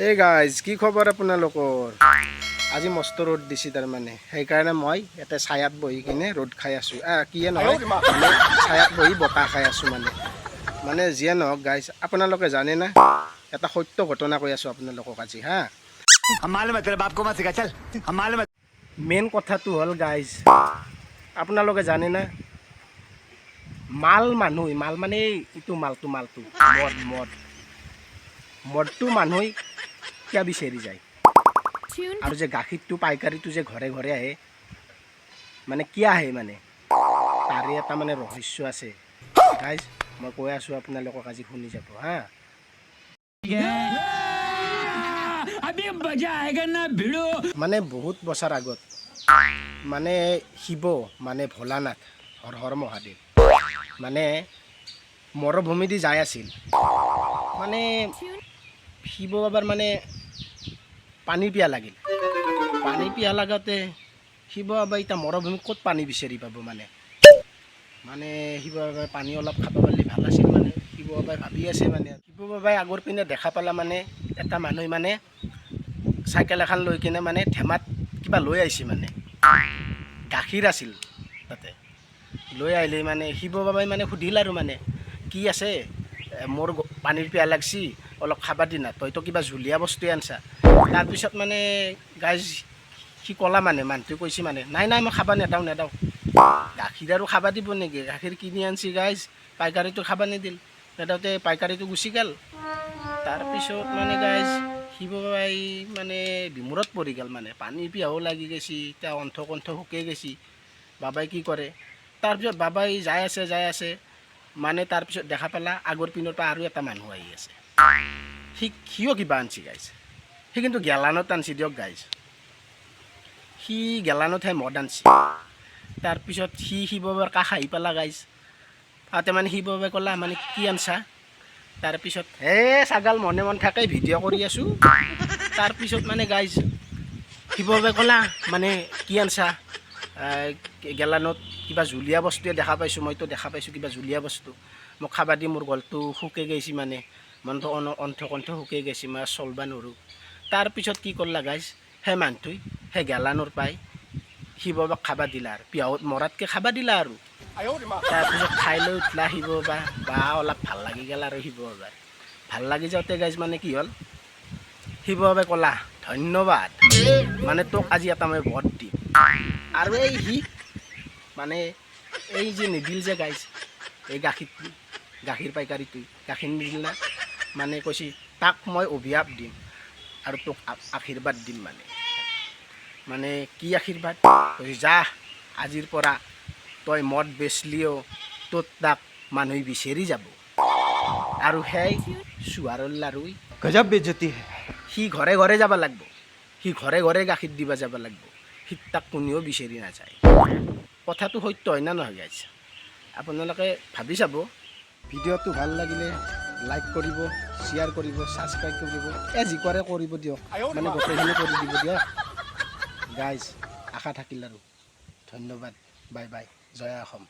এই গাইজ কি খবৰ আপোনালোকৰ? আজি মস্ত ৰ'দ দিছে তাৰমানে সেইকাৰণে মই ইয়াতে ছায়াত বহি কিনে ৰ'দ খাই আছোঁ। কিয়ে নহয় মানে ছায়াত বহি বতাহ খাই আছোঁ মানে যিয়ে নহওক গাইজ, আপোনালোকে জানে না এটা সত্য ঘটনা কৈ আছোঁ আপোনালোকক আজি হা। মেইন কথাটো হ'ল গাইজ, আপোনালোকে জানে না মাল মানে এইটো মালটো মদটো মানুহে কিয় বিচাৰি যায়, আৰু যে গাখীৰটো পাইকাৰীটো যে ঘৰে ঘৰে আহে মানে কিয় আহে, মানে তাৰে এটা মানে ৰহস্য আছে গাইজ। মই কৈ আছোঁ আপোনালোকক, আজি শুনি যাব হা। মানে বহুত বছৰ আগত মানে শিৱ মানে ভোলানাথ হৰ হৰ মহাদেৱ মানে মৰুভূমি দি যাই আছিল। মানে শিৱ বাবাৰ মানে পানী পিয়াহ লাগিল। পানী পিয়াহ লাগাতে শিৱ বাবা এতিয়া মৰুভূমিত ক'ত পানী বিচাৰি পাব, মানে শিৱ বাবাই পানী অলপ খাব পাৰিলে ভাল আছিল। মানে শিৱ বাবাই ভাবি আছে, মানে শিৱ বাবাই আগৰ পিনে দেখা পালা মানে এটা মানুহে মানে চাইকেল এখন লৈ কিনে মানে ধেমাত কিবা লৈ আহিছে, মানে গাখীৰ আছিল তাতে। লৈ আহিলে মানে শিৱ বাবাই মানে সুধিল আৰু মানে কি আছে, মোৰ পানীৰ পিয়াহ লাগছি, অলপ খাবা দি না, তইতো কিবা জুলীয়া বস্তুৱে আনছা। তাৰপিছত মানে গাইজ সি ক'লা মানে মানুহটোৱে কৈছে মানে নাই মই খাবা নেদাওঁ। গাখীৰ আৰু খাবা দিব নেকি, গাখীৰ কিনি আনছি গাইজ, পাইকাৰীটো খাবা নিদিল। নেদাওঁতে পাইকাৰীটো গুচি গ'ল। তাৰপিছত মানে গাইজ শিৱ বাবাই মানে বিমূৰত পৰি গ'ল, মানে পানীৰ পিয়াহো লাগি গৈছে, এতিয়া কণ্ঠ শুকাই গৈছে। বাবাই কি কৰে, তাৰপিছত বাবাই যাই আছে মানে তাৰপিছত দেখা পালা আগৰ পিনৰ পৰা আৰু এটা মানুহ আহি আছে। সিও কিবা আনছি গাইজ, সি কিন্তু গেলানত আনছি দিয়ক গাইজ, সি গেলানতহে মদ আনছি। তাৰপিছত সি শিৱ বাবাৰ কাষ আহি পালা গাইজ, তাতে মানে শিৱ বাবাই ক'লা মানে কি আনছা। তাৰপিছত ছাগাল মনে থাকে ভিডিঅ' কৰি আছোঁ। তাৰপিছত মানে গাইজ শিৱ বাবাই ক'লা মানে কি আনছা, গেলানত কিবা জুলীয়া বস্তুৱে দেখা পাইছোঁ, মইতো দেখা পাইছোঁ কিবা জুলীয়া বস্তু, মোক খাবা দি মোৰ গলটো শুকাই গৈছে, মানে মনটো কণ্ঠ শুকাই গৈছে, মই চলবা নোৱাৰোঁ। তাৰপিছত কি কৰলা গাইজ, সেই মানুহটোৱে সেই গেলানৰ পাই শিৱ বাবাক খাবা দিলা, আৰু পিয়াহত মৰাতকৈ খাবা দিলা আৰু। তাৰপিছত খাই লৈ উঠলা শিৱ বাবা, বা অলপ ভাল লাগি গ'ল আৰু শিৱ বাবাৰ। ভাল লাগি যাওঁতে গাইজ মানে কি হ'ল, শিৱ বাবাই ক'লা ধন্যবাদ, মানে তোক আজি এটা মই বধ দিম। আৰু মানে এই যে নিদিল যে গাইজ, এই গাখীৰ পাইকাৰীটো গাখীৰ নিদিল না, মানে কৈছে তাক মই অভিশাপ দিম আৰু তোক আশীৰ্বাদ দিম। মানে কি আশীৰ্বাদ, কৈছে যা আজিৰ পৰা তই মদ বেচলিও তোৰ তাক মানুহে বিচাৰি যাব, আৰু সেই চুহাৰৰ লাৰুই গজব বেজতি হে। সি ঘৰে ঘৰে যাব লাগিব, সি ঘৰে ঘৰে গাখীৰ দিবা যাব লাগিব, সি তাক কোনেও বিচাৰি নাযায়। কথাটো সত্য হয় না নহয় গাইজ, আপোনালোকে ভাবি চাব। ভিডিঅ'টো ভাল লাগিলে লাইক কৰিব, শ্বেয়াৰ কৰিব, ছাবস্ক্ৰাইব কৰিব, যি কৰে কৰিব দিয়ক, মানে গোটেইখিনি কৰি দিব দিয়ক গাইজ। আশা থাকিল আৰু ধন্যবাদ, বাই বাই, জয় অসম।